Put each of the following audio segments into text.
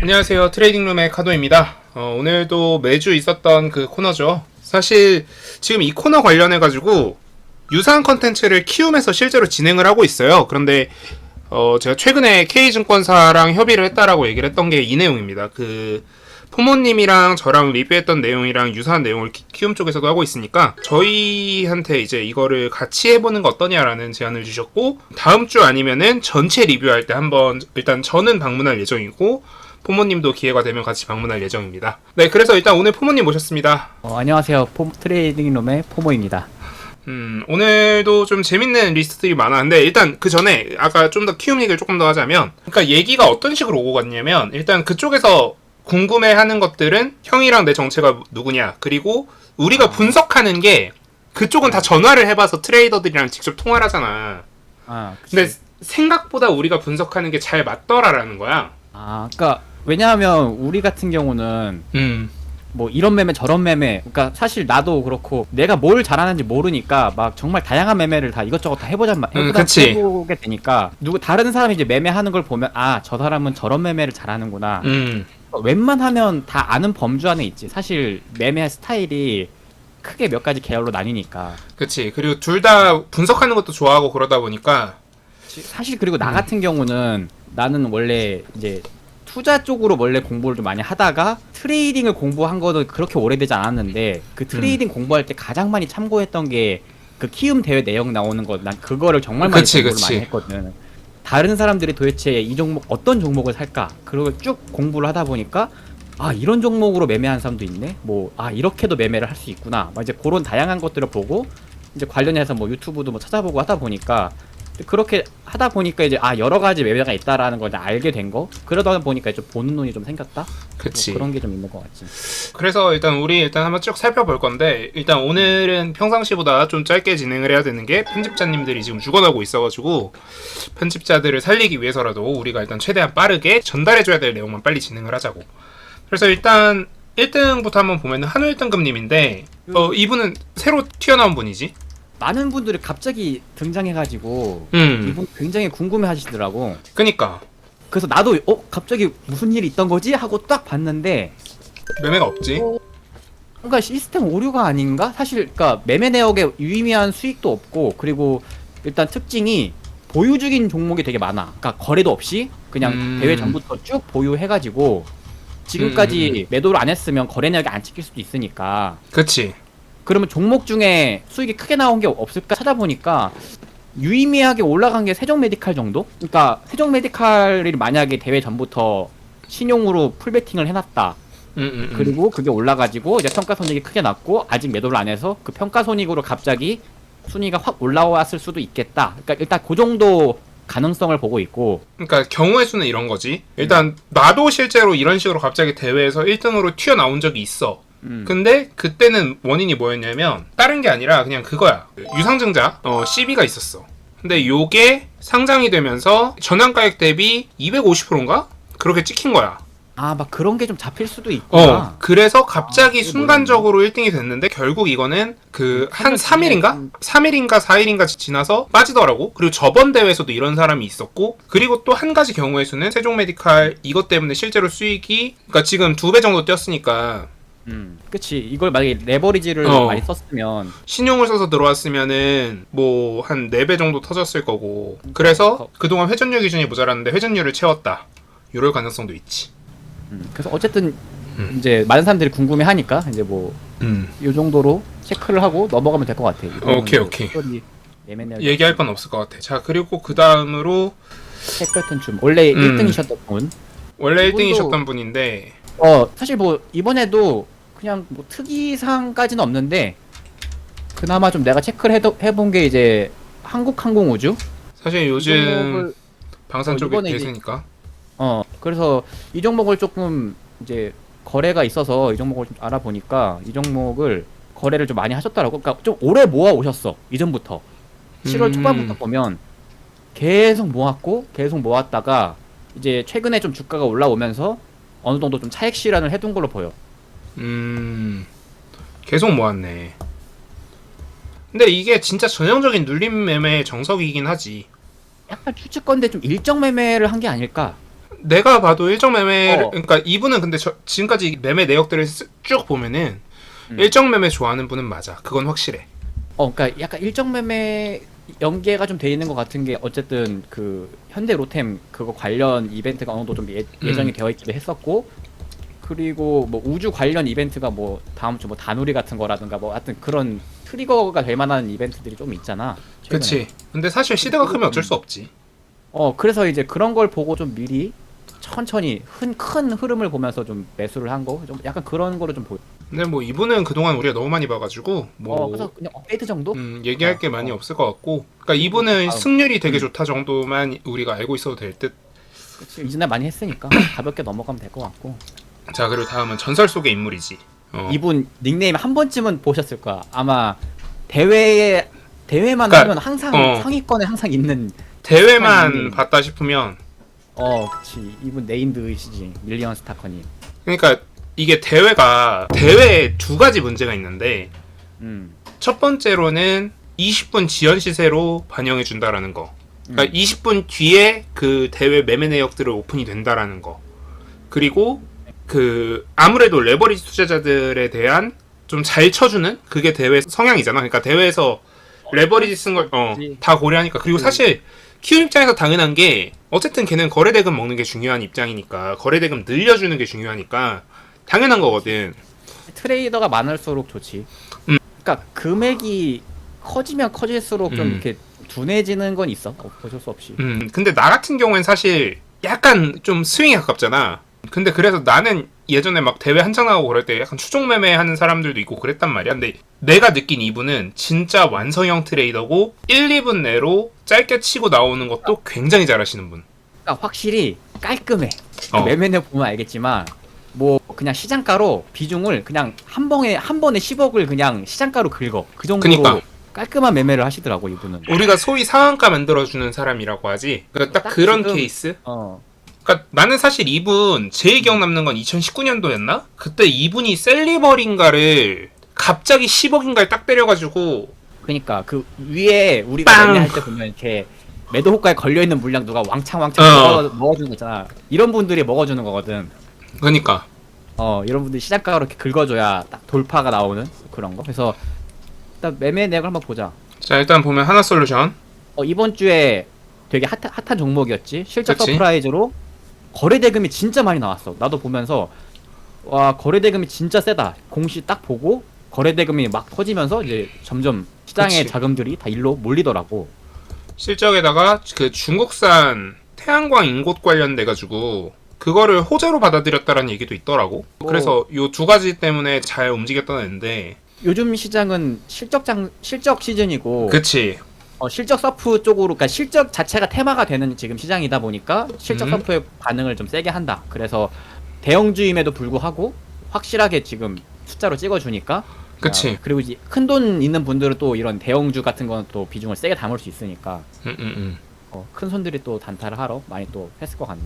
안녕하세요. 트레이딩룸의 카도입니다. 오늘도 매주 있었던 그 코너죠. 사실 지금 이 코너 관련해가지고 유사한 컨텐츠를 키움에서 실제로 진행을 하고 있어요. 그런데 제가 최근에 K증권사랑 협의를 했다라고 얘기를 했던 게 이 내용입니다. 그 포모님이랑 저랑 리뷰했던 내용이랑 유사한 내용을 키움 쪽에서도 하고 있으니까 저희한테 이제 이거를 같이 해보는 거 어떠냐라는 제안을 주셨고, 다음 주 아니면은 전체 리뷰할 때 한번 일단 저는 방문할 예정이고 포모님도 기회가 되면 같이 방문할 예정입니다. 네, 그래서 일단 오늘 포모님 모셨습니다. 안녕하세요. 트레이딩룸의 포모입니다. 오늘도 좀 재밌는 리스트들이 많았는데, 일단 그 전에 아까 좀 더 키움 얘기를 조금 더 하자면, 그러니까 얘기가 어떤 식으로 오고 갔냐면, 일단 그쪽에서 궁금해하는 것들은 형이랑 내 정체가 누구냐, 그리고 우리가 분석하는 게 그쪽은 다 전화를 해봐서 트레이더들이랑 직접 통화를 하잖아. 그치. 근데 생각보다 우리가 분석하는 게 잘 맞더라라는 거야. 그러니까 왜냐하면 우리 같은 경우는 뭐 이런 매매 저런 매매, 그러니까 사실 나도 그렇고 내가 뭘 잘하는지 모르니까 막 정말 다양한 매매를 다 이것저것 다 그치. 해보게 되니까 다른 사람이 이제 매매하는 걸 보면 저 사람은 저런 매매를 잘하는구나. 웬만하면 다 아는 범주 안에 있지. 사실 매매 스타일이 크게 몇 가지 계열로 나뉘니까. 그치. 그리고 둘 다 분석하는 것도 좋아하고 그러다 보니까. 사실 그리고 나 같은 경우는 나는 원래 이제 투자 쪽으로 원래 공부를 좀 많이 하다가 트레이딩을 공부한 거는 그렇게 오래되지 않았는데, 그 트레이딩 공부할 때 가장 많이 참고했던 게 그 키움 대회 내용 나오는 거. 난 그거를 정말 많이 공부를 많이 했거든. 다른 사람들이 도대체 이 종목 어떤 종목을 살까, 그리고 쭉 공부를 하다 보니까 이런 종목으로 매매하는 사람도 있네, 이렇게도 매매를 할 수 있구나, 이제 그런 다양한 것들을 보고 이제 관련해서 뭐 유튜브도 뭐 찾아보고 하다 보니까, 그렇게 하다 보니까 이제 여러 가지 매매가 있다라는 걸 알게 된 거. 그러다 보니까 좀 보는 눈이 좀 생겼다. 그치. 뭐 그런 게 좀 있는 것 같지. 그래서 우리 한번 쭉 살펴볼 건데, 일단 오늘은 평상시보다 좀 짧게 진행을 해야 되는 게, 편집자님들이 지금 죽어나고 있어가지고 편집자들을 살리기 위해서라도 우리가 일단 최대한 빠르게 전달해줘야 될 내용만 빨리 진행을 하자고. 그래서 일단 1등부터 한번 보면은 한우 1등급님인데, 이분은 새로 튀어나온 분이지. 많은 분들이 갑자기 등장해가지고 이분 굉장히 궁금해하시더라고. 그니까 그래서 나도 갑자기 무슨 일이 있던 거지 하고 딱 봤는데 매매가 없지. 뭔가 시스템 오류가 아닌가? 사실 그러니까 매매 내역에 유의미한 수익도 없고, 그리고 일단 특징이 보유 중인 종목이 되게 많아. 그러니까 거래도 없이 그냥 대회 전부터 쭉 보유해가지고 지금까지 매도를 안 했으면 거래 내역이 안 찍힐 수도 있으니까. 그치. 그러면 종목 중에 수익이 크게 나온 게 없을까 찾아보니까 유의미하게 올라간 게 세종 메디칼 정도? 그러니까 세종 메디칼이 만약에 대회 전부터 신용으로 풀베팅을 해놨다. 그리고 그게 올라가지고 이제 평가손익이 크게 났고 아직 매도를 안 해서 그 평가손익으로 갑자기 순위가 확 올라왔을 수도 있겠다. 그러니까 일단 그 정도 가능성을 보고 있고. 그러니까 경우의 수는 이런 거지. 일단 나도 실제로 이런 식으로 갑자기 대회에서 1등으로 튀어나온 적이 있어. 근데 그때는 원인이 뭐였냐면 다른 게 아니라 그냥 그거야. 유상증자 CB가 있었어. 근데 요게 상장이 되면서 전환가액 대비 250%인가? 그렇게 찍힌 거야. 막 그런 게 좀 잡힐 수도 있구나. 그래서 갑자기 순간적으로 1등이 됐는데, 결국 이거는 한 3일인가? 3일인가 4일인가 지나서 빠지더라고. 그리고 저번 대회에서도 이런 사람이 있었고, 그리고 또 한 가지 경우의 수는 세종 메디칼 이것 때문에 실제로 수익이, 그러니까 지금 2배 정도 뛰었으니까. 그치. 이걸 만약에 레버리지를 많이 썼으면, 신용을 써서 들어왔으면은 뭐 한 4배 정도 터졌을 거고. 그래서 그동안 회전율 기준이 모자랐는데 회전율을 채웠다, 이럴 가능성도 있지. 그래서 어쨌든 이제 많은 사람들이 궁금해하니까 이제 뭐 이 정도로 체크를 하고 넘어가면 될 것 같아. 오케이. 얘기할 건 없을 것 같아. 자, 그리고 그 다음으로 체크했던 춤. 원래 1등이셨던 분. 원래 이분도 1등이셨던 분인데, 사실 뭐 이번에도 그냥 뭐 특이사항까지는 없는데, 그나마 좀 내가 체크를 해본 게 이제 한국항공우주. 사실 요즘 방산 쪽에 이번에 대세니까. 그래서 이 종목을 조금 이제 거래가 있어서 이 종목을 좀 알아보니까 이 종목을 거래를 좀 많이 하셨더라고. 그러니까 좀 오래 모아 오셨어. 이전부터 7월 초반부터 보면 계속 모았다가 이제 최근에 좀 주가가 올라오면서 어느 정도 좀 차익 실현을 해둔 걸로 보여. 계속 모았네. 근데 이게 진짜 전형적인 눌림 매매의 정석이긴 하지. 약간 추측건데 좀 일정 매매를 한 게 아닐까? 내가 봐도 일정 매매를 어. 그러니까 이분은 근데 지금까지 매매 내역들을 쭉 보면은 음. 일정 매매 좋아하는 분은 맞아. 그건 확실해. 그러니까 약간 일정 매매 연계가 좀 돼 있는 것 같은 게 어쨌든 그 현대 로템 그거 관련 이벤트가 어느 정도 좀 예정이 되어 있기도 했었고 그리고 뭐 우주 관련 이벤트가 뭐 다음 주 뭐 다누리 같은 거라든가 뭐 하여튼 그런 트리거가 될 만한 이벤트들이 좀 있잖아. 최근에. 그치. 근데 사실 시대가 크면 어쩔 수 없지. 그래서 이제 그런 걸 보고 좀 미리 천천히 큰 흐름을 보면서 좀 매수를 한 거, 좀 약간 그런 거를 좀 보여. 근데 뭐 이분은 그동안 우리가 너무 많이 봐가지고 뭐 그래서 그냥 업데이트 정도? 얘기할 게 많이 없을 것 같고, 그러니까 이분은 다음. 승률이 되게 좋다 정도만 우리가 알고 있어도 될 듯. 그치, 이전에 많이 했으니까 가볍게 넘어가면 될 것 같고. 자, 그리고 다음은 전설 속의 인물이지. 이분 닉네임 한 번쯤은 보셨을 거야. 아마 대회만 그러니까, 하면 항상 상위권에 항상 있는. 대회만 봤다 싶으면, 그치. 이분 네임드시지. 밀리언 스타커님. 그러니까 이게 대회에 두 가지 문제가 있는데, 음. 첫 번째로는 20분 지연 시세로 반영해 준다라는 거. 그러니까 20분 뒤에 그 대회 매매 내역들을 오픈이 된다라는 거. 그리고 그 아무래도 레버리지 투자자들에 대한 좀 잘 쳐주는 그게 대회 성향이잖아. 그러니까 대회에서 레버리지 쓴 걸 다 고려하니까. 그리고 사실 키움 입장에서 당연한 게 어쨌든 걔는 거래대금 먹는 게 중요한 입장이니까 거래대금 늘려주는 게 중요하니까 당연한 거거든. 트레이더가 많을수록 좋지. 그러니까 금액이 커지면 커질수록 좀 이렇게 둔해지는 건 있어. 어쩔 수 없이. 근데 나 같은 경우엔 사실 약간 좀 스윙에 가깝잖아. 근데 그래서 나는 예전에 막 대회 한창 나가고 그럴 때 약간 추종 매매 하는 사람들도 있고 그랬단 말이야. 근데 내가 느낀 이분은 진짜 완성형 트레이더고 1, 2분 내로 짧게 치고 나오는 것도 굉장히 잘하시는 분. 그러니까 확실히 깔끔해. 그 매매는 보면 알겠지만 뭐 그냥 시장가로 비중을 그냥 한 번에 10억을 그냥 시장가로 긁어. 그 정도로 그니까. 깔끔한 매매를 하시더라고 이분은. 우리가 소위 상한가 만들어주는 사람이라고 하지. 그러니까 딱 그런 지금, 케이스. 그러니까 나는 사실 이분 제일 기억 남는 건 2019년도였나? 그때 이분이 셀리버린가를 갑자기 10억인가를 딱 때려가지고 그러니까 그 위에 우리가 빵! 매매할 때 보면 이렇게 매도 호가에 걸려 있는 물량 누가 왕창 먹어주는 거잖아. 이런 분들이 먹어주는 거거든. 그러니까 이런 분들이 시장가로 이렇게 긁어줘야 딱 돌파가 나오는 그런 거. 그래서 일단 매매 내역을 한번 보자. 자 일단 보면 하나솔루션 이번 주에 되게 핫한 종목이었지. 실적 그치? 서프라이즈로 거래 대금이 진짜 많이 나왔어. 나도 보면서 와 거래 대금이 진짜 세다. 공시 딱 보고 거래 대금이 막 터지면서 이제 점점 시장의 그치. 자금들이 다 일로 몰리더라고. 실적에다가 그 중국산 태양광 인곳 관련돼 가지고 그거를 호재로 받아들였다라는 얘기도 있더라고. 그래서 요 두 가지 때문에 잘 움직였다는데. 요즘 시장은 실적 시즌이고. 그치. 실적 서프 쪽으로, 그러니까 실적 자체가 테마가 되는 지금 시장이다 보니까 실적 서프의 반응을 좀 세게 한다. 그래서 대형주임에도 불구하고 확실하게 지금 숫자로 찍어주니까. 그치. 그리고 이제 큰 돈 있는 분들은 또 이런 대형주 같은 거는 또 비중을 세게 담을 수 있으니까. 큰 손들이 또 단타를 하러 많이 또 했을 것 같네.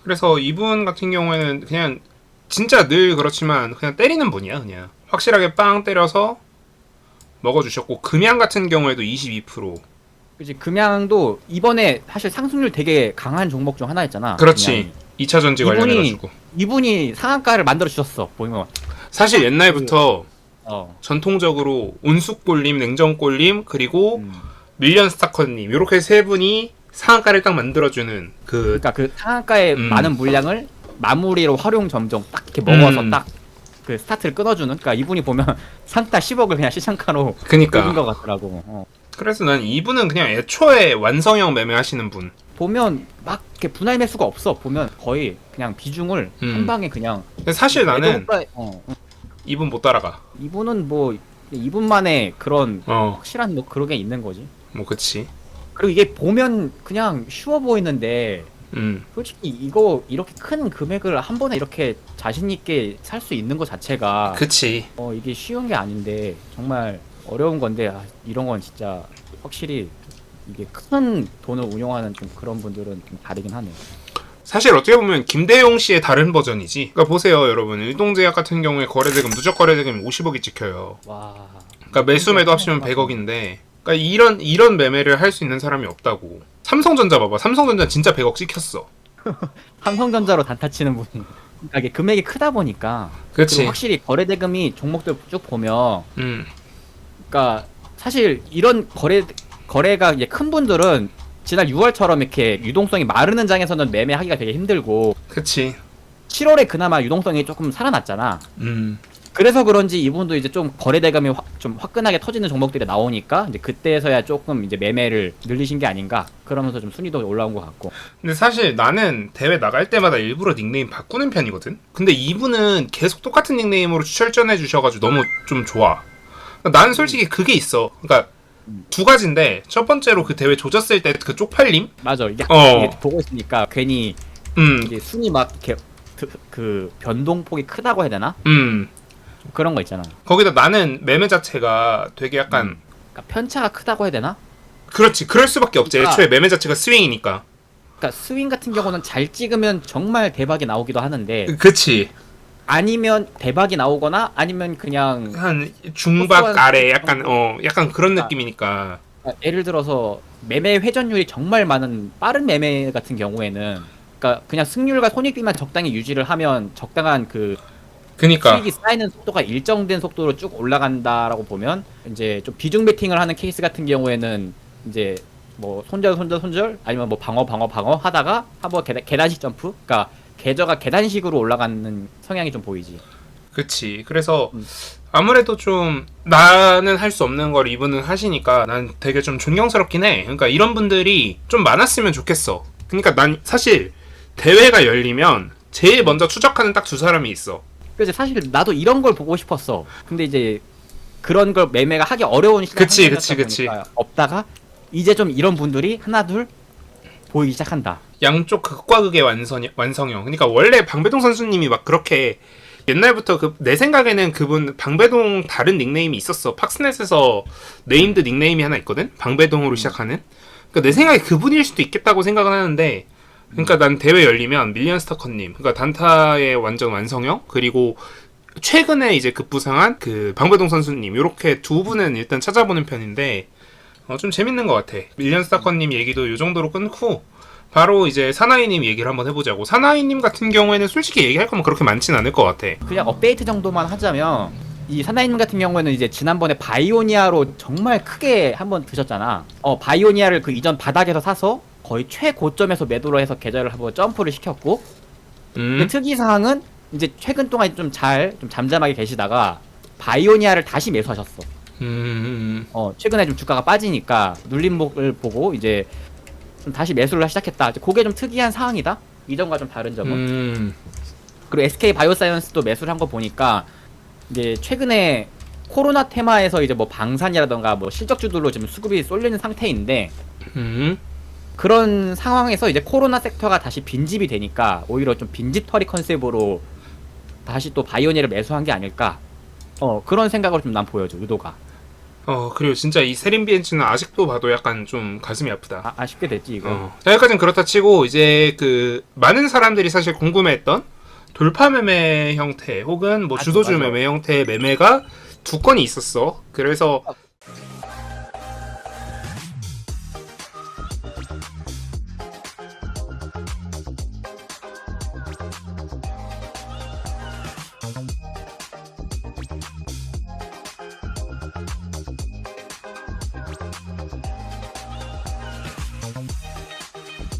그래서 이분 같은 경우에는 그냥 진짜 늘 그렇지만 그냥 때리는 분이야. 그냥 확실하게 빵 때려서 먹어주셨고, 금양 같은 경우에도 22%. 그치, 금양도 이번에 사실 상승률 되게 강한 종목 중 하나였잖아. 그렇지. 금양이. 2차 전지 관련해가지고. 이분이 상한가를 만들어주셨어, 보이면. 사실 옛날부터 어. 전통적으로 온숙골림, 냉정골림, 그리고 밀리언 스타커님 이렇게 세 분이 상한가를 딱 만들어주는 그. 그러니까 그 상한가의 많은 물량을 마무리로 활용 점정 딱 이렇게 먹어서 딱 그 스타트를 끊어주는. 그러니까 이분이 보면 상타 10억을 그냥 시장가로 그니까. 끊은 것 같더라고. 그래서 난 이분은 그냥 애초에 완성형 매매하시는 분. 보면 막 이렇게 분할 매수가 없어. 보면 거의 그냥 비중을 한 방에 그냥. 근데 사실 나는 매도가- 이분 못 따라가. 이분은 뭐 이분만의 그런 어, 확실한 뭐 그런 게 있는 거지. 뭐 그치. 그리고 이게 보면 그냥 쉬워 보이는데 솔직히 이거 이렇게 큰 금액을 한 번에 이렇게 자신 있게 살 수 있는 것 자체가 그치. 이게 쉬운 게 아닌데 정말 어려운 건데 이런 건 진짜 확실히 이게 큰 돈을 운용하는 좀 그런 분들은 좀 다르긴 하네. 사실 어떻게 보면 김대용 씨의 다른 버전이지. 그러니까 보세요, 여러분. 일동제약 같은 경우에 거래대금 누적 거래대금이 50억이 찍혀요. 와. 그러니까 매수 매도 합치면 100억인데. 그러니까 이런 매매를 할 수 있는 사람이 없다고. 삼성전자 봐봐. 삼성전자 진짜 100억 찍혔어. 삼성전자로 단타 치는 분이. 그러니까 이게 금액이 크다 보니까. 그치. 그리고 확실히 거래 대금이 종목들 쭉 보면, 음. 그러니까 사실 이런 거래가 이제 큰 분들은 지난 6월처럼 이렇게 유동성이 마르는 장에서는 매매하기가 되게 힘들고, 그치. 7월에 그나마 유동성이 조금 살아났잖아. 그래서 그런지 이분도 이제 좀 거래 대금이 좀 화끈하게 터지는 종목들이 나오니까 이제 그때서야 조금 이제 매매를 늘리신 게 아닌가. 그러면서 좀 순위도 올라온 것 같고. 근데 사실 나는 대회 나갈 때마다 일부러 닉네임 바꾸는 편이거든? 근데 이분은 계속 똑같은 닉네임으로 출전해 주셔가지고 너무 좀 좋아. 나는 솔직히 그게 있어. 그러니까 두 가지인데, 첫 번째로 그 대회 조졌을 때 그 쪽팔림? 맞아. 이게 보고 있으니까 괜히 이게 순위 막 이렇게 그 변동폭이 크다고 해야 되나? 좀 그런 거 있잖아. 거기다 나는 매매 자체가 되게 약간 그러니까 편차가 크다고 해야 되나? 그렇지, 그럴 수밖에 없지. 그러니까- 애초에 매매 자체가 스윙이니까. 그러니까 스윙 같은 경우는 잘 찍으면 정말 대박이 나오기도 하는데, 그치. 아니면 대박이 나오거나 아니면 그냥 한 중박 아래 약간 정도? 약간 그런 그러니까 느낌이니까. 예를 들어서 매매 회전율이 정말 많은 빠른 매매 같은 경우에는, 그러니까 그냥 승률과 손익비만 적당히 유지를 하면 적당한 그 그니까. 수익이 쌓이는 속도가 일정된 속도로 쭉 올라간다라고 보면, 이제 좀 비중 베팅을 하는 케이스 같은 경우에는 이제 뭐 손절 아니면 뭐 방어 하다가 한번 계단식 점프, 그러니까 계저가 계단식으로 올라가는 성향이 좀 보이지. 그치. 그래서 아무래도 좀 나는 할 수 없는 걸 이분은 하시니까 난 되게 좀 존경스럽긴 해. 그러니까 이런 분들이 좀 많았으면 좋겠어. 그러니까 난 사실 대회가 열리면 제일 먼저 추적하는 딱 두 사람이 있어. 그래서 사실 나도 이런 걸 보고 싶었어. 근데 이제 그런 걸 매매가 하기 어려운 시간 그치. 없다가 이제 좀 이런 분들이 하나둘 보이기 시작한다. 양쪽 극과 극의 완성형. 그러니까 원래 방배동 선수님이 막 그렇게 옛날부터 내 생각에는 그분 방배동 다른 닉네임이 있었어. 팍스넷에서 네임드 닉네임이 하나 있거든. 방배동으로 시작하는. 그러니까 내 생각에 그분일 수도 있겠다고 생각은 하는데, 그러니까 난 대회 열리면 밀리언스타커님, 그러니까 단타의 완전 완성형, 그리고 최근에 이제 급부상한 그 방배동 선수님, 요렇게 두 분은 일단 찾아보는 편인데, 좀 재밌는 것 같아. 밀리언스타커님 얘기도 요 정도로 끊고 바로 이제 사나이님 얘기를 한번 해보자고. 사나이님 같은 경우에는 솔직히 얘기할 거면 그렇게 많진 않을 것 같아. 그냥 업데이트 정도만 하자면, 이 사나이님 같은 경우에는 이제 지난번에 바이오니아로 정말 크게 한번 드셨잖아. 바이오니아를 그 이전 바닥에서 사서 거의 최고점에서 매도를 해서 계좌를 한번 점프를 시켰고, 근데 특이사항은 이제 최근 동안 좀 잠잠하게 계시다가 바이오니아를 다시 매수하셨어. 최근에 좀 주가가 빠지니까 눌림목을 보고 이제 좀 다시 매수를 시작했다. 그게 좀 특이한 상황이다. 이전과 좀 다른 점은. 그리고 SK 바이오사이언스도 매수를 한 거 보니까 이제 최근에 코로나 테마에서 이제 뭐 방산이라던가 뭐 실적주들로 지금 수급이 쏠리는 상태인데, 그런 상황에서 이제 코로나 섹터가 다시 빈집이 되니까 오히려 좀 빈집털이 컨셉으로 다시 또 바이오니아를 매수한 게 아닐까. 그런 생각을 좀 난 보여줘, 의도가. 그리고 진짜 이 세린비엔츠는 아직도 봐도 약간 좀 가슴이 아프다. 아쉽게 됐지, 이거. 여기까지는 그렇다 치고, 이제 그 많은 사람들이 사실 궁금해했던 돌파 매매 형태 혹은 뭐 주도주 매매 형태의 매매가 두 건이 있었어. 그래서